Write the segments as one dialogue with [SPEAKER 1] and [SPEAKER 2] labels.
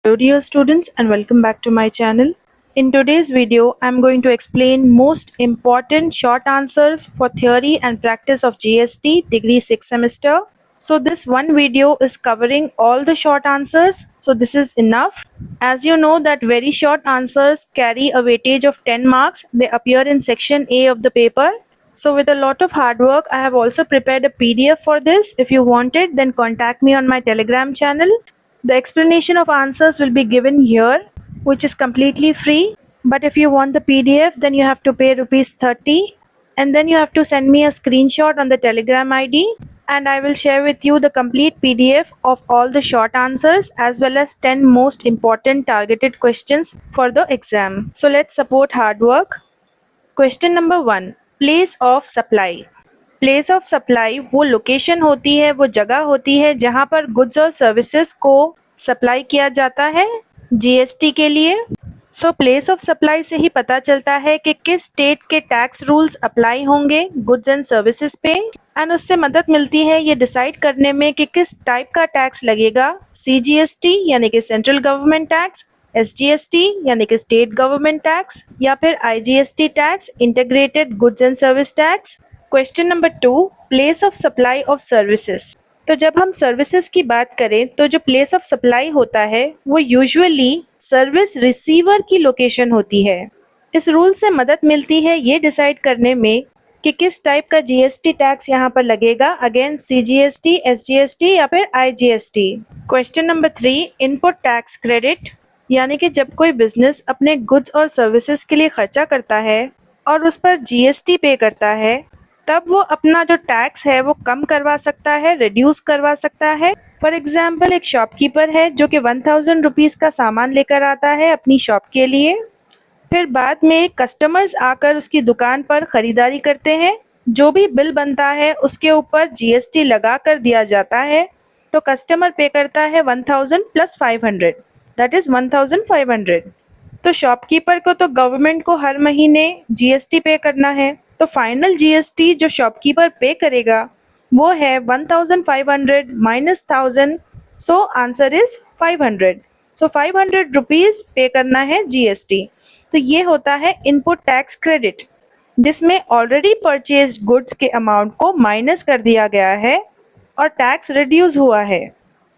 [SPEAKER 1] Hello dear students and welcome back to my channel. In today's video, I'm going to explain most important short answers for theory and practice of GST degree 6 semester. So this one video is covering all the short answers. So this is enough. As you know that very short answers carry a weightage of 10 marks. They appear in section A of the paper. So with a lot of hard work, I have also prepared a PDF for this. If you want it, then contact me on my Telegram channel. The explanation of answers will be given here, which is completely free. But if you want the PDF, then you have to pay rupees 30 and then you have to send me a screenshot on the Telegram ID and I will share with you the complete PDF of all the short answers as well as 10 most important targeted questions for the exam. So let's support hard work. Question number 1, place of supply. Place of supply वो location होती है, वो जगह होती है जहां पर goods और सर्विसेज को सप्लाई किया जाता है जीएसटी के लिए। सो प्लेस ऑफ सप्लाई से ही पता चलता है कि किस स्टेट के टैक्स रूल्स अप्लाई होंगे गुड्स एंड सर्विसेज पे, एंड उससे मदद मिलती है ये डिसाइड करने में कि किस टाइप का टैक्स लगेगा, सीजीएसटी यानी कि सेंट्रल गवर्नमेंट टैक्स, एसजीएसटी यानी कि स्टेट गवर्नमेंट टैक्स, या फिर IGST tax, integrated goods and service tax. Question number 2, place of supply of services. तो जब हम सर्विसेज की बात करें तो जो प्लेस ऑफ सप्लाई होता है वो यूजुअली सर्विस रिसीवर की लोकेशन होती है। इस रूल से मदद मिलती है ये डिसाइड करने में कि किस टाइप का जीएसटी टैक्स यहाँ पर लगेगा, अगेन सीजीएसटी, एसजीएसटी या फिर IGST. Question number 3, input tax credit. यानी कि जब कोई बिजनेस अपने गुड्स और सर्विसेज के लिए खर्चा करता है और उस पर जीएसटी पे करता है, तब वो अपना जो टैक्स है वो कम करवा सकता है, रिड्यूस करवा सकता है। फॉर एग्जाम्पल, एक शॉपकीपर है जो कि 1000 रुपीज़ का सामान लेकर आता है अपनी शॉप के लिए, फिर बाद में कस्टमर्स आकर उसकी दुकान पर ख़रीदारी करते हैं, जो भी बिल बनता है उसके ऊपर जीएसटी लगा कर दिया जाता है, तो कस्टमर पे करता है 1000 + 500, दैट इज़ 1500। तो शॉपकीपर को तो गवर्नमेंट को हर महीने जीएसटी पे करना है, तो फाइनल जीएसटी जो शॉपकीपर पे करेगा वो है 1500 minus 1000, so answer is 500। So 500 rupees पे करना है जीएसटी। तो ये होता है इनपुट टैक्स क्रेडिट, जिसमें ऑलरेडी परचेज्ड गुड्स के अमाउंट को माइनस कर दिया गया है और टैक्स रिड्यूस हुआ है।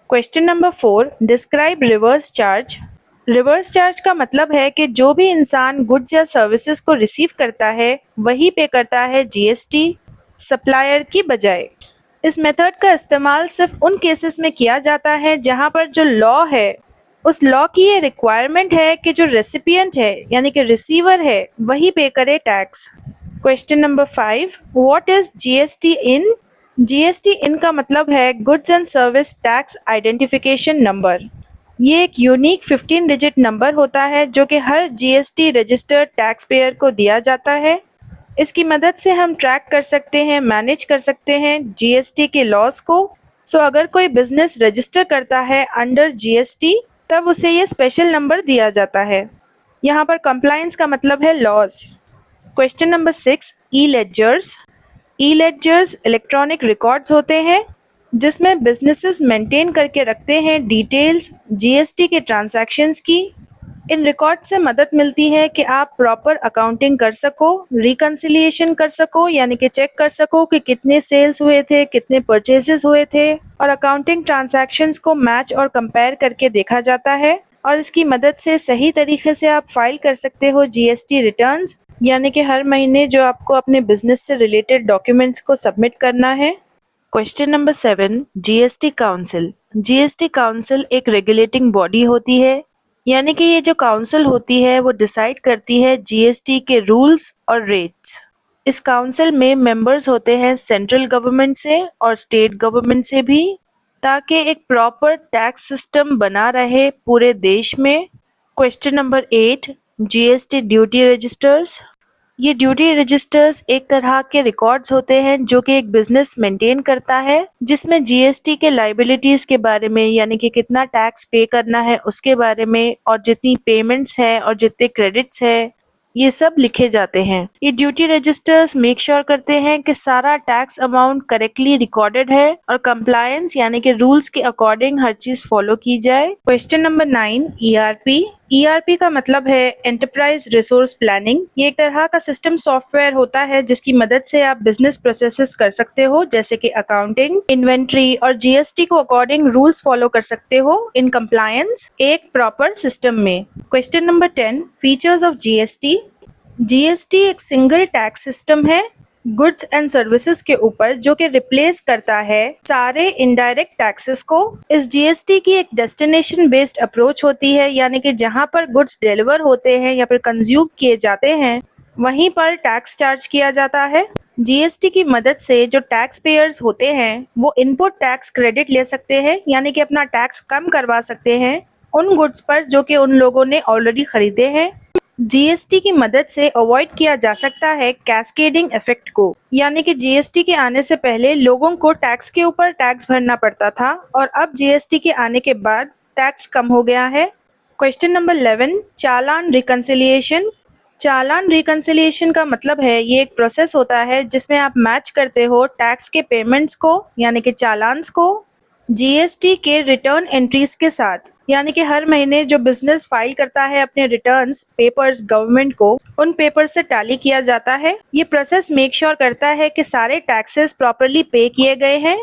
[SPEAKER 1] Question number 4, describe reverse charge. Reverse charge का मतलब है कि जो भी इंसान गुड्स या सर्विसेज को रिसीव करता है वही पे करता है जीएसटी सप्लायर की बजाय। इस मेथड का इस्तेमाल सिर्फ उन केसेस में किया जाता है जहां पर जो लॉ है उस लॉ की ये रिक्वायरमेंट है कि जो रेसिपिएंट है यानी कि रिसीवर है वही पे करे tax. Question number 5, what is GST in. GST in का मतलब है goods and service tax identification number. ये एक यूनिक 15 डिजिट नंबर होता है जो कि हर जीएसटी रजिस्टर्ड टैक्स पेयर को दिया जाता है। इसकी मदद से हम ट्रैक कर सकते हैं, मैनेज कर सकते हैं जीएसटी के लॉस को। सो अगर कोई बिजनेस रजिस्टर करता है अंडर जीएसटी तब उसे ये स्पेशल नंबर दिया जाता है। यहाँ पर कंप्लायंस का मतलब है लॉस। क्वेश्चन नंबर 6, ई लेडजर्स। ई लेडजर्स इलेक्ट्रॉनिक रिकॉर्ड्स होते हैं जिसमें बिजनेसेस मेंटेन करके रखते हैं डिटेल्स जीएसटी के ट्रांजैक्शंस की। इन रिकॉर्ड से मदद मिलती है कि आप प्रॉपर अकाउंटिंग कर सको, रिकन्सिलिएशन कर सको यानी कि चेक कर सको कि कितने सेल्स हुए थे, कितने परचेजेस हुए थे, और अकाउंटिंग ट्रांजैक्शंस को मैच और कंपेयर करके देखा जाता है। और इसकी मदद से सही तरीके से आप फाइल कर सकते हो जीएसटी रिटर्न्स, यानी कि हर महीने जो आपको अपने बिजनेस से रिलेटेड डॉक्यूमेंट्स को सबमिट करना है। Question number 7, GST council. GST council एक रेगुलेटिंग बॉडी होती है, यानी कि ये जो काउंसिल होती है वो डिसाइड करती है जीएसटी के रूल्स और रेट्स। इस काउंसिल में मेंबर्स होते हैं सेंट्रल गवर्नमेंट से और स्टेट गवर्नमेंट से भी, ताकि एक प्रॉपर टैक्स सिस्टम बना रहे पूरे देश में। Question number 8, GST duty registers. ये ड्यूटी रजिस्टर्स एक तरह के रिकॉर्ड्स होते हैं जो कि एक बिजनेस मेंटेन करता है, जिसमें जीएसटी के लाइबिलिटीज के बारे में यानी कि कितना टैक्स पे करना है उसके बारे में, और जितनी पेमेंट्स हैं और जितने क्रेडिट्स है ये सब लिखे जाते हैं। ये ड्यूटी रजिस्टर्स मेक श्योर करते हैं कि सारा टैक्स अमाउंट करेक्टली रिकॉर्डेड है और कंप्लायंस यानी कि रूल्स के अकॉर्डिंग हर चीज फॉलो की जाए। Question number 9, ERP. ईआरपी का मतलब है एंटरप्राइज रिसोर्स प्लानिंग। ये एक तरह का सिस्टम सॉफ्टवेयर होता है जिसकी मदद से आप बिजनेस प्रोसेसेस कर सकते हो, जैसे कि अकाउंटिंग, इन्वेंट्री और जीएसटी को अकॉर्डिंग रूल्स फॉलो कर सकते हो इन कंप्लायंस एक प्रॉपर सिस्टम में। Question number 10, features of GST. GST एक सिंगल टैक्स सिस्टम है गुड्स एंड सर्विसेज के ऊपर, जो कि रिप्लेस करता है सारे इनडायरेक्ट टैक्सेस को। इस जीएसटी की एक डेस्टिनेशन बेस्ड अप्रोच होती है, यानी कि जहां पर गुड्स डिलीवर होते हैं या फिर कंज्यूम किए जाते हैं वहीं पर टैक्स चार्ज किया जाता है। जीएसटी की मदद से जो टैक्स पेयर्स होते हैं वो इनपुट टैक्स क्रेडिट ले सकते हैं, यानी कि अपना टैक्स कम करवा सकते हैं उन गुड्स पर जो कि उन लोगों ने ऑलरेडी खरीदे हैं। जीएसटी की मदद से अवॉइड किया जा सकता है कैस्केडिंग इफेक्ट को, यानी कि जीएसटी के आने से पहले लोगों को टैक्स के ऊपर टैक्स भरना पड़ता था और अब जीएसटी के आने के बाद टैक्स कम हो गया है। क्वेश्चन नंबर 11, चालान रिकंसिलिएशन। चालान रिकंसिलिएशन का मतलब है ये एक प्रोसेस होता है जिसमें आप मैच करते हो टैक्स के पेमेंट्स को यानी कि चालान्स को जीएसटी के रिटर्न एंट्रीज के साथ, यानी कि हर महीने जो बिजनेस फाइल करता है अपने रिटर्न्स पेपर्स गवर्नमेंट को, उन पेपर्स से टैली किया जाता है। ये प्रोसेस मेक श्योर करता है कि सारे टैक्सेस प्रॉपरली पे किए गए हैं,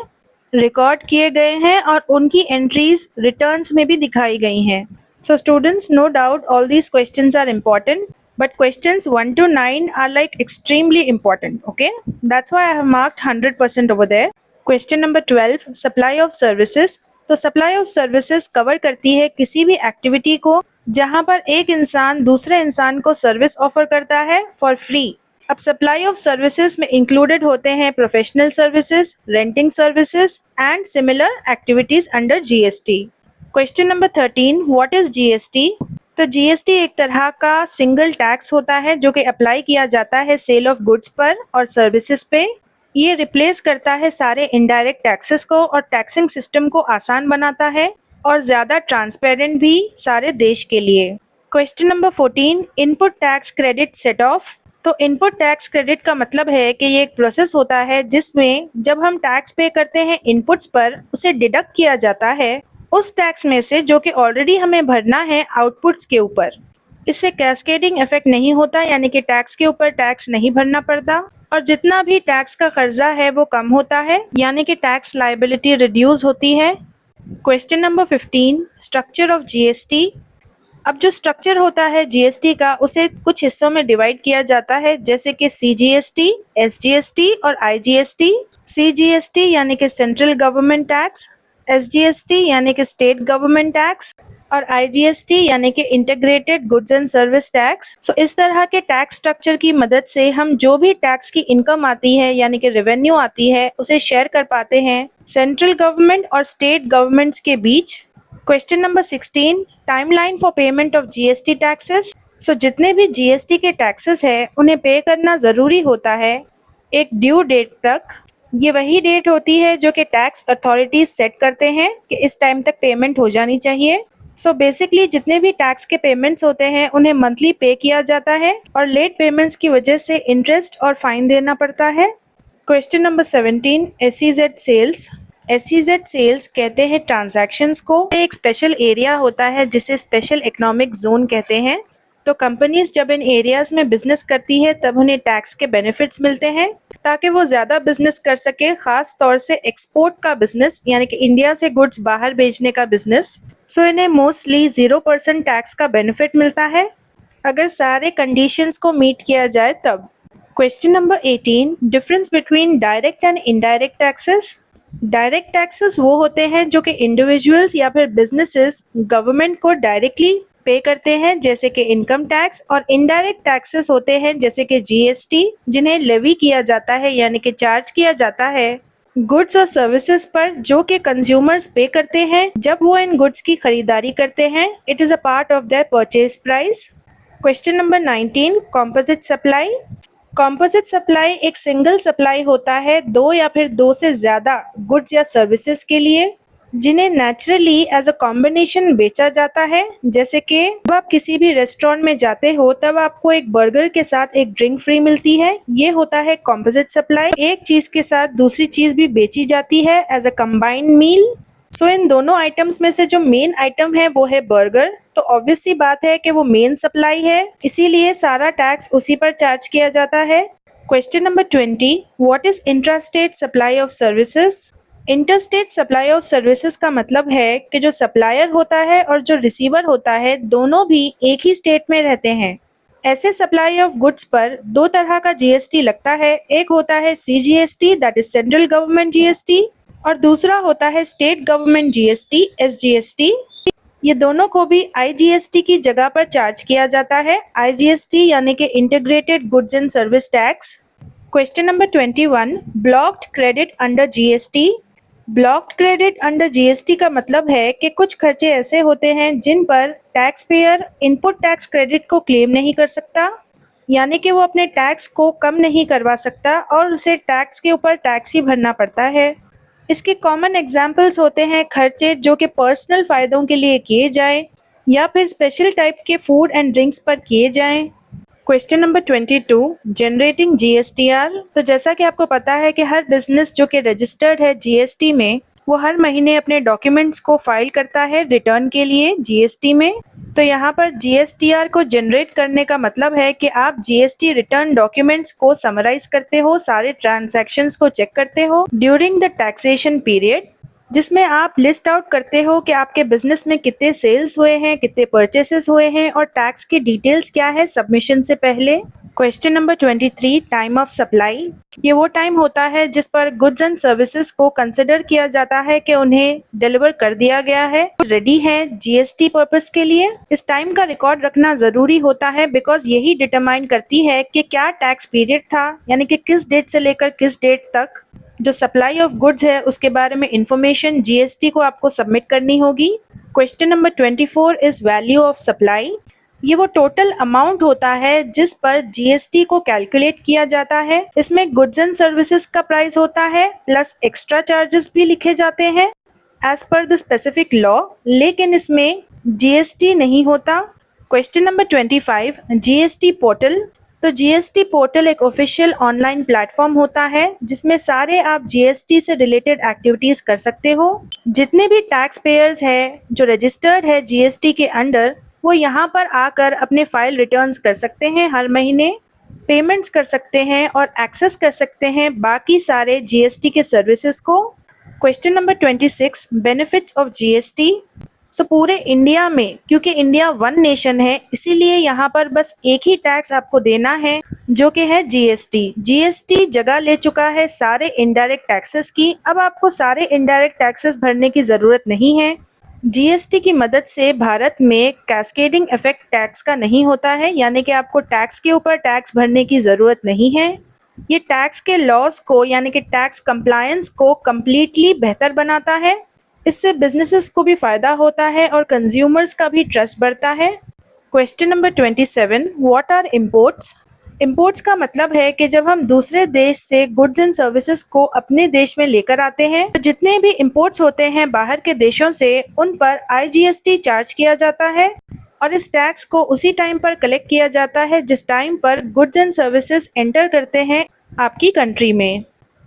[SPEAKER 1] रिकॉर्ड किए गए हैं और उनकी एंट्रीज रिटर्न्स में भी दिखाई गई हैं। So students, no doubt all these questions are important, but questions 1 to 9 are like extremely important. Okay, that's why I have marked 100% over there. Question number 12, supply of services. तो supply of services cover करती है किसी भी activity को जहां पर एक इंसान दूसरे इंसान को सर्विस ऑफर करता है फॉर फ्री। अब सप्लाई ऑफ सर्विसेज में इंक्लूडेड होते हैं professional services, renting services and similar activities under GST. Question number 13, what is GST. तो जीएसटी एक तरह का सिंगल टैक्स होता है जो कि अप्लाई किया जाता है सेल ऑफ गुड्स पर और सर्विसेज पे। ये रिप्लेस करता है सारे इनडायरेक्ट टैक्सेस को और टैक्सिंग सिस्टम को आसान बनाता है और ज़्यादा ट्रांसपेरेंट भी सारे देश के लिए। Question number 14, input tax credit set of. तो इनपुट टैक्स क्रेडिट का मतलब है कि ये एक प्रोसेस होता है जिसमें जब हम टैक्स पे करते हैं इनपुट्स पर, उसे डिडक्ट किया जाता है उस टैक्स में से जो कि ऑलरेडी हमें भरना है आउटपुट्स के ऊपर। इससे कैस्केडिंग इफेक्ट नहीं होता, यानी कि टैक्स के ऊपर टैक्स नहीं भरना पड़ता और जितना भी टैक्स का कर्जा है वो कम होता है, यानी कि टैक्स लायबिलिटी रिड्यूस होती है। Question number 15, structure of GST. अब जो स्ट्रक्चर होता है जीएसटी का उसे कुछ हिस्सों में डिवाइड किया जाता है, जैसे कि सीजीएसटी, एसजीएसटी और आईजीएसटी। सीजीएसटी यानी कि सेंट्रल गवर्नमेंट टैक्स, एसजीएसटी यानी कि स्टेट गवर्नमेंट टैक्स और आईजीएसटी यानी कि integrated goods and service tax. So इस तरह के टैक्स स्ट्रक्चर की मदद से हम जो भी टैक्स की इनकम आती है यानी कि रेवेन्यू आती है उसे शेयर कर पाते हैं सेंट्रल गवर्नमेंट और स्टेट गवर्नमेंट्स के बीच। Question number 16, timeline for payment of GST taxes. So जितने भी जीएसटी के टैक्सेस है उन्हें पे करना ज़रूरी होता है एक ड्यू डेट तक। ये वही डेट होती है जो कि टैक्स अथॉरिटीज सेट करते हैं कि इस टाइम तक पेमेंट हो जानी चाहिए। सो बेसिकली जितने भी टैक्स के पेमेंट्स होते हैं उन्हें मंथली पे किया जाता है और लेट पेमेंट्स की वजह से इंटरेस्ट और फाइन देना पड़ता है। Question number 17, SEZ sales. SEZ sales कहते हैं ट्रांजैक्शंस को। एक स्पेशल एरिया होता है जिसे स्पेशल इकोनॉमिक जोन कहते हैं। तो कंपनीज जब इन एरियाज में बिजनेस करती है तब उन्हें टैक्स के बेनिफिट्स मिलते हैं ताकि वो ज़्यादा बिजनेस कर सके, खास तौर से एक्सपोर्ट का बिजनेस यानी कि इंडिया से गुड्स बाहर भेजने का बिजनेस। सो इन्हें मोस्टली 0% टैक्स का बेनिफिट मिलता है अगर सारे कंडीशंस को मीट किया जाए तब। Question number 18, difference between direct and indirect taxes. Direct taxes वो होते हैं जो कि इंडिविजुअल्स या फिर बिजनेसेस गवर्नमेंट को डायरेक्टली पे करते हैं, जैसे कि इनकम टैक्स, और इनडायरेक्ट टैक्सेस होते हैं जैसे कि जीएसटी जिन्हें लेवी किया जाता है यानी कि चार्ज किया जाता है गुड्स और सर्विसेज पर जो कि कंज्यूमर्स पे करते हैं जब वो इन गुड्स की खरीदारी करते हैं। It is a part of their purchase price. Question number 19, composite supply. Composite supply एक सिंगल सप्लाई होता है दो या फिर दो से ज़्यादा गुड्स या सर्विसेज के लिए। जिन्हें नेचुरली एज अ कॉम्बिनेशन बेचा जाता है। जैसे कि जब आप किसी भी रेस्टोरेंट में जाते हो तब आपको एक बर्गर के साथ एक ड्रिंक फ्री मिलती है, ये होता है कॉम्पोजिट सप्लाई। एक चीज के साथ दूसरी चीज भी बेची जाती है एज अ कंबाइंड मील। सो इन दोनों आइटम्स में से जो मेन आइटम है वो है बर्गर, तो ऑब्वियस सी बात है कि वो मेन सप्लाई है, इसीलिए सारा टैक्स उसी पर चार्ज किया जाता है। Question number 20, what is intrastate supply of services? Interstate supply of services का मतलब है कि जो सप्लायर होता है और जो रिसीवर होता है दोनों भी एक ही स्टेट में रहते हैं। ऐसे सप्लाई ऑफ गुड्स पर दो तरह का जीएसटी लगता है, एक होता है CGST that is central government GST और दूसरा होता है स्टेट गवर्नमेंट जीएसटी एसजीएसटी। ये दोनों को भी आईजीएसटी की जगह पर चार्ज किया जाता है, आईजीएसटी यानी कि integrated goods and service tax. Question number 21, blocked credit under GST. Blocked credit under GST का मतलब है कि कुछ खर्चे ऐसे होते हैं जिन पर tax payer input tax credit को क्लेम नहीं कर सकता, यानी कि वो अपने टैक्स को कम नहीं करवा सकता और उसे टैक्स के ऊपर टैक्स ही भरना पड़ता है। इसके कॉमन एग्जाम्पल्स होते हैं खर्चे जो कि पर्सनल फ़ायदों के लिए किए जाएं या फिर स्पेशल टाइप के फूड एंड ड्रिंक्स पर किए जाएं। Question number 22, generating GSTR. तो जैसा कि आपको पता है कि हर बिजनेस जो कि रजिस्टर्ड है जीएसटी में वो हर महीने अपने डॉक्यूमेंट्स को फाइल करता है रिटर्न के लिए जीएसटी में। तो यहाँ पर जीएसटीआर को जनरेट करने का मतलब है कि आप जीएसटी रिटर्न डॉक्यूमेंट्स को समराइज करते हो, सारे ट्रांजैक्शंस को चेक करते हो ड्यूरिंग द टैक्सेशन पीरियड, जिसमें आप लिस्ट आउट करते हो कि आपके बिजनेस में कितने सेल्स हुए हैं, कितने परचेसेस हुए हैं और टैक्स की डिटेल्स क्या है सबमिशन से पहले। Question number 23, time of supply. ये वो टाइम होता है जिस पर गुड्स एंड सर्विसेज को कंसिडर किया जाता है कि उन्हें डिलीवर कर दिया गया है, रेडी है जीएसटी पर्पस के लिए। इस टाइम का रिकॉर्ड रखना जरूरी होता है बिकॉज यही डिटरमाइन करती है कि क्या टैक्स पीरियड था, यानी कि किस डेट से लेकर किस डेट तक जो सप्लाई ऑफ गुड्स है उसके बारे में इंफॉर्मेशन जीएसटी को आपको सबमिट करनी होगी। Question number 24 is value of supply. ये वो टोटल अमाउंट होता है जिस पर जीएसटी को कैलकुलेट किया जाता है। इसमें गुड्स एंड सर्विसेज का प्राइस होता है प्लस एक्स्ट्रा चार्जेस भी लिखे जाते हैं as per the specific law, लेकिन इसमें जीएसटी नहीं होता। Question number 25, GST portal. तो जीएसटी पोर्टल एक ऑफिशियल ऑनलाइन प्लेटफॉर्म होता है जिसमें सारे आप जीएसटी से रिलेटेड एक्टिविटीज कर सकते हो। जितने भी टैक्स पेयर्स है जो रजिस्टर्ड है जीएसटी के अंडर वो यहाँ पर आकर अपने फाइल रिटर्न्स कर सकते हैं, हर महीने पेमेंट्स कर सकते हैं और एक्सेस कर सकते हैं बाकी सारे जीएसटी के सर्विसेज को। Question number 26, benefits of GST. So पूरे इंडिया में, क्योंकि इंडिया वन नेशन है, इसीलिए यहाँ पर बस एक ही टैक्स आपको देना है जो कि है जीएसटी। जीएसटी जगह ले चुका है सारे इनडायरेक्ट टैक्सेस की, अब आपको सारे इनडायरेक्ट टैक्सेस भरने की ज़रूरत नहीं है। जीएसटी की मदद से भारत में कैस्केडिंग इफेक्ट टैक्स का नहीं होता है, यानी कि आपको टैक्स के ऊपर टैक्स भरने की ज़रूरत नहीं है। ये टैक्स के लॉस को यानी कि टैक्स कंप्लायंस को कम्प्लीटली बेहतर बनाता है। इससे बिजनेसेस को भी फ़ायदा होता है और कंज्यूमर्स का भी ट्रस्ट बढ़ता है। Question number 27, what are imports. Imports का मतलब है कि जब हम दूसरे देश से गुड्स एंड सर्विसेज को अपने देश में लेकर आते हैं तो जितने भी इम्पोर्ट्स होते हैं बाहर के देशों से उन पर आईजीएसटी चार्ज किया जाता है और इस टैक्स को उसी टाइम पर कलेक्ट किया जाता है जिस टाइम पर गुड्स एंड सर्विसेज एंटर करते हैं आपकी कंट्री में।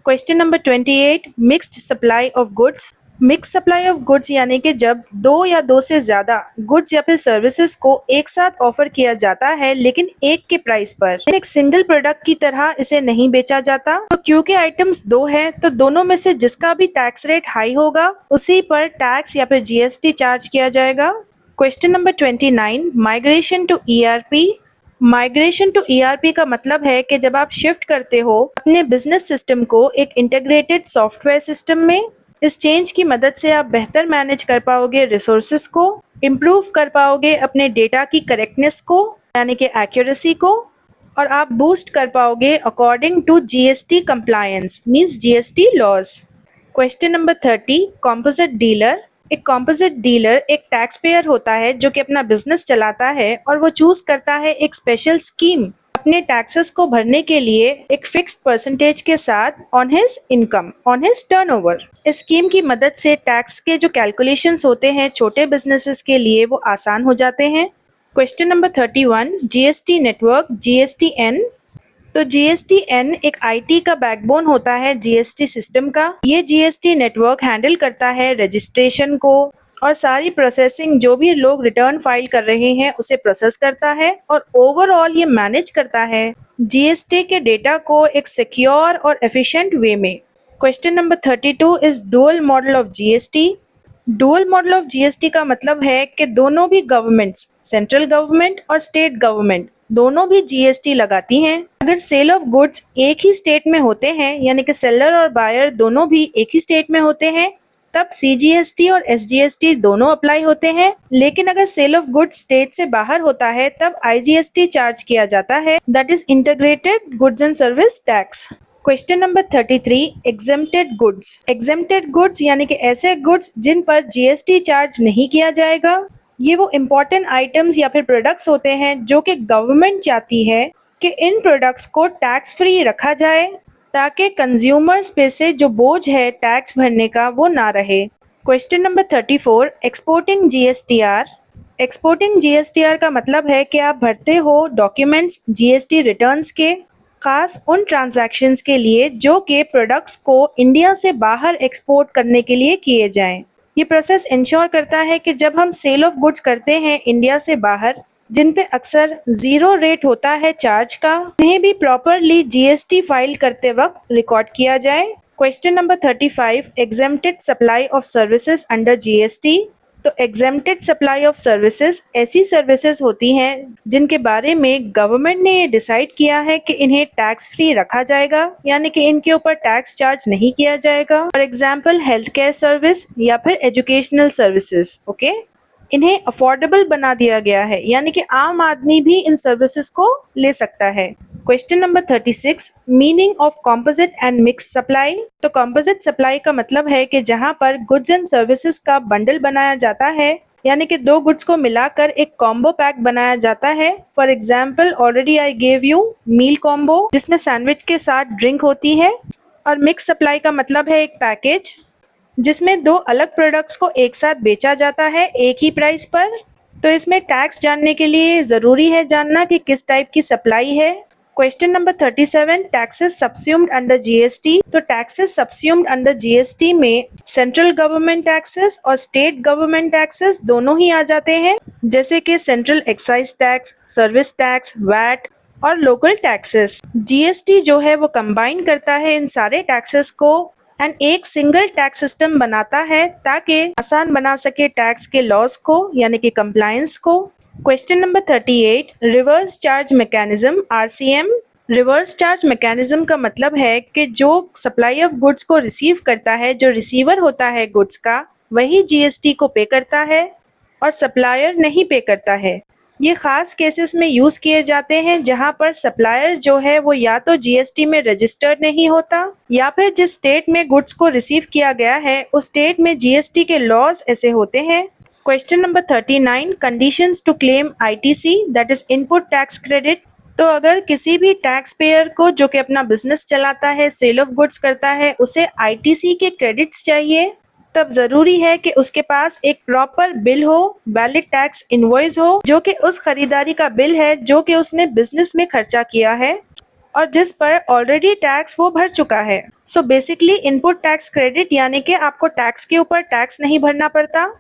[SPEAKER 1] Question number 28, mixed supply of goods. Mix supply of goods यानी कि जब दो या दो से ज्यादा गुड्स या फिर सर्विसेज को एक साथ ऑफर किया जाता है लेकिन एक के प्राइस पर, एक सिंगल प्रोडक्ट की तरह इसे नहीं बेचा जाता। तो क्योंकि आइटम्स दो हैं तो दोनों में से जिसका भी टैक्स रेट हाई होगा उसी पर टैक्स या फिर जीएसटी चार्ज किया जाएगा। Question number 29, migration to ERP. Migration to ERP का मतलब है कि जब आप शिफ्ट करते हो अपने बिजनेस सिस्टम को एक इंटीग्रेटेड सॉफ्टवेयर सिस्टम में, इस चेंज की मदद से आप बेहतर मैनेज कर पाओगे रिसोर्सेज को, इम्प्रूव कर पाओगे अपने डेटा की करेक्टनेस को यानी कि एक्यूरेसी को, और आप बूस्ट कर पाओगे according to GST compliance means GST laws. Question number 30, composite dealer. एक कॉम्पोजिट डीलर एक टैक्स पेयर होता है जो कि अपना बिजनेस चलाता है और वो चूज करता है एक स्पेशल स्कीम अपने टैक्सेस को भरने के लिए एक फिक्स्ड परसेंटेज के साथ on his income, on his turnover. इस स्कीम की मदद से टैक्स के जो कैलकुलेशंस होते हैं छोटे बिजनेसेस के लिए वो आसान हो जाते हैं। Question number 31, GST network, GSTN. तो जीएसटीएन एक आईटी का बैकबोन होता है जीएसटी सिस्टम का। ये जीएसटी नेटवर्क हैंडल करता है रजिस्ट्रेशन को और सारी प्रोसेसिंग, जो भी लोग रिटर्न फाइल कर रहे हैं उसे प्रोसेस करता है और ओवरऑल ये मैनेज करता है जीएसटी के डेटा को एक सिक्योर और एफिशिएंट वे में। Question number 32 is dual model of GST. Dual model of GST का मतलब है कि दोनों भी गवर्नमेंट्स, सेंट्रल गवर्नमेंट और स्टेट गवर्नमेंट, दोनों भी जीएसटी लगाती हैं। अगर सेल ऑफ गुड्स एक ही स्टेट में होते हैं, यानी कि सेलर और बायर दोनों भी एक ही स्टेट में होते हैं, तब सीजीएसटी और एसजीएसटी दोनों अप्लाई होते हैं। लेकिन अगर सेल ऑफ गुड्स स्टेट से बाहर होता है तब आईजीएसटी चार्ज किया जाता है, that is integrated goods and service tax. Question number 33, exempted goods. Exempted goods यानी कि ऐसे गुड्स जिन पर जीएसटी चार्ज नहीं किया जाएगा। ये वो इम्पोर्टेंट आइटम्स या फिर प्रोडक्ट्स होते हैं जो कि गवर्नमेंट चाहती है कि इन प्रोडक्ट्स को टैक्स फ्री रखा जाए ताकि कंज्यूमर्स पे से जो बोझ है टैक्स भरने का वो ना रहे। Question number 34, exporting GSTR. Exporting GSTR का मतलब है कि आप भरते हो डॉक्यूमेंट्स जीएसटी रिटर्न्स के, खास उन ट्रांजैक्शंस के लिए जो कि प्रोडक्ट्स को इंडिया से बाहर एक्सपोर्ट करने के लिए किए जाएं। ये प्रोसेस इंश्योर करता है कि जब हम सेल ऑफ गुड्स करते हैं इंडिया से बाहर, जिन पे अक्सर जीरो रेट होता है चार्ज का, उन्हें भी प्रॉपरली जीएसटी फाइल करते वक्त रिकॉर्ड किया जाए। Question number 35, exempted supply of services under GST. तो एग्जेम्प्टेड सप्लाई ऑफ सर्विसेज ऐसी सर्विसेज होती हैं जिनके बारे में गवर्नमेंट ने ये डिसाइड किया है कि इन्हें टैक्स फ्री रखा जाएगा, यानी कि इनके ऊपर टैक्स चार्ज नहीं किया जाएगा। For example health care service या फिर एजुकेशनल सर्विसेज। ओके, इन्हें अफोर्डेबल बना दिया गया है, यानी कि आम आदमी भी इन सर्विसेज को ले सकता है। Question number 36, meaning of composite and mix supply. तो कॉम्पोजिट सप्लाई का मतलब है कि जहां पर गुड्स एंड सर्विसेज का बंडल बनाया जाता है, यानी कि दो गुड्स को मिलाकर एक कॉम्बो पैक बनाया जाता है। For example already I gave you meal combo, जिसमें सैंडविच के साथ ड्रिंक होती है। और मिक्स सप्लाई का मतलब है एक पैकेज जिसमें दो अलग प्रोडक्ट्स को एक साथ बेचा जाता है एक ही प्राइस पर। तो इसमें टैक्स जानने के लिए ज़रूरी है जानना कि किस टाइप की सप्लाई है। Question number 37, taxes subsumed under GST. तो टैक्सेस सब्स्यूम्ड अंडर जीएसटी में सेंट्रल गवर्नमेंट टैक्सेस और स्टेट गवर्नमेंट टैक्सेस दोनों ही आ जाते हैं, जैसे कि central excise tax, service tax, VAT और लोकल टैक्सेस। जीएसटी जो है वो कंबाइन करता है इन सारे टैक्सेस को एंड एक सिंगल टैक्स सिस्टम बनाता है ताकि आसान बना सके टैक्स के लॉस को, यानी कि कंप्लायंस को। Question number 38, reverse charge mechanism, RCM. Reverse charge mechanism का मतलब है कि जो सप्लाई ऑफ गुड्स को रिसीव करता है, जो रिसीवर होता है गुड्स का, वही जीएसटी को पे करता है और सप्लायर नहीं पे करता है। ये खास केसेस में यूज किए जाते हैं जहां पर सप्लायर जो है वो या तो जीएसटी में रजिस्टर्ड नहीं होता या फिर जिस स्टेट में गुड्स को रिसीव किया गया है उस स्टेट में जीएसटी के लॉज ऐसे होते हैं। Question number 39, conditions to claim ITC, that is input tax credit. तो अगर किसी भी टैक्स पेयर को जो कि अपना बिजनेस चलाता है, सेल ऑफ गुड्स करता है, उसे आईटीसी के क्रेडिट्स चाहिए, तब जरूरी है कि उसके पास एक प्रॉपर बिल हो, वैलिड टैक्स इनवॉइस हो, जो कि उस खरीदारी का बिल है जो कि उसने बिजनेस में खर्चा किया है और जिस पर ऑलरेडी टैक्स वो भर चुका है। So basically input tax credit यानी कि आपको टैक्स के ऊपर टैक्स नहीं भरना पड़ता।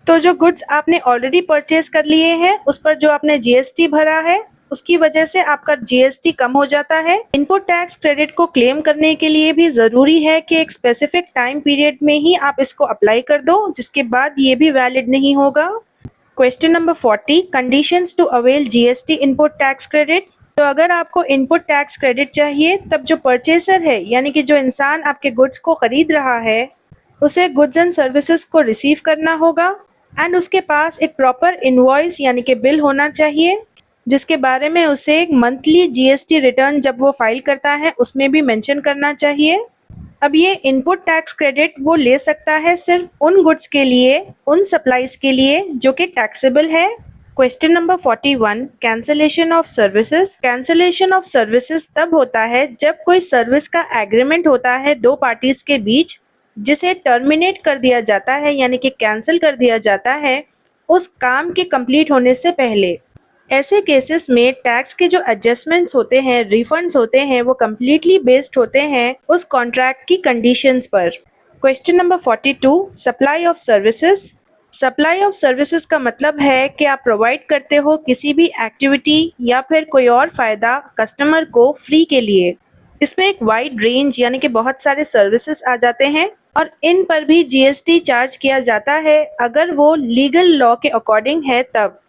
[SPEAKER 1] तो जो गुड्स आपने ऑलरेडी परचेज कर लिए हैं उस पर जो आपने जीएसटी भरा है उसकी वजह से आपका जीएसटी कम हो जाता है। इनपुट टैक्स क्रेडिट को क्लेम करने के लिए भी जरूरी है कि एक स्पेसिफिक टाइम पीरियड में ही आप इसको अप्लाई कर दो, जिसके बाद ये भी वैलिड नहीं होगा। Question number 40, conditions to avail GST input tax credit. तो अगर आपको इनपुट टैक्स क्रेडिट चाहिए तब जो परचेसर है, यानी कि जो इंसान आपके गुड्स को खरीद रहा है, उसे गुड्स एंड सर्विसेज को रिसीव करना होगा एंड उसके पास एक प्रॉपर इनवॉइस यानी कि बिल होना चाहिए, जिसके बारे में उसे एक मंथली जीएसटी रिटर्न जब वो फाइल करता है उसमें भी मेंशन करना चाहिए। अब ये इनपुट टैक्स क्रेडिट वो ले सकता है सिर्फ उन गुड्स के लिए, उन सप्लाईज के लिए जो कि टैक्सेबल है, question number 41, cancellation of services. Cancellation of services तब होता है जब कोई सर्विस का एग्रीमेंट होता है दो पार्टीज के बीच, जिसे टर्मिनेट कर दिया जाता है यानी कि कैंसिल कर दिया जाता है उस काम के कंप्लीट होने से पहले। ऐसे केसेस में टैक्स के जो एडजस्टमेंट्स होते हैं, रिफंड्स होते हैं, वो कम्प्लीटली बेस्ड होते हैं उस कॉन्ट्रैक्ट की कंडीशंस पर। Question number 42, supply of services. Supply of services का मतलब है कि आप प्रोवाइड करते हो किसी भी एक्टिविटी या फिर कोई और फायदा कस्टमर को फ्री के लिए। इसमें एक वाइड रेंज यानी कि बहुत सारे सर्विसेज आ जाते हैं और इन पर भी जीएसटी चार्ज किया जाता है अगर वो लीगल लॉ के अकॉर्डिंग है तब।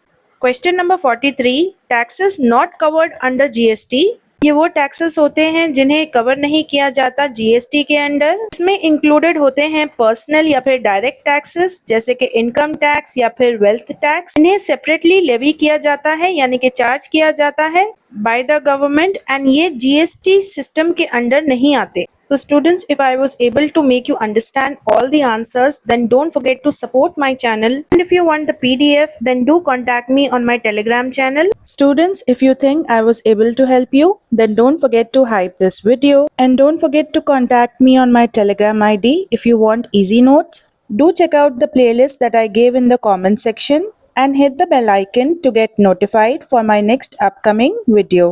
[SPEAKER 1] Question number 43, taxes not covered under GST. ये वो टैक्सेस होते हैं जिन्हें कवर नहीं किया जाता जीएसटी के अंडर। इसमें इंक्लूडेड होते हैं पर्सनल या फिर डायरेक्ट टैक्सेस जैसे कि इनकम टैक्स या फिर वेल्थ टैक्स। इन्हें सेपरेटली लेवी किया जाता है यानी कि चार्ज किया जाता है बाय द गवर्नमेंट एंड ये जीएसटी सिस्टम के अंडर नहीं आते। So students, if I was able to make you understand all the answers, then don't forget to support my channel. And if you want the PDF, then do contact me on my Telegram channel. Students, if you think I was able to help you, then don't forget to hype this video. And don't forget to contact me on my Telegram ID if you want easy notes. Do check out the playlist that I gave in the comment section and hit the bell icon to get notified for my next upcoming video.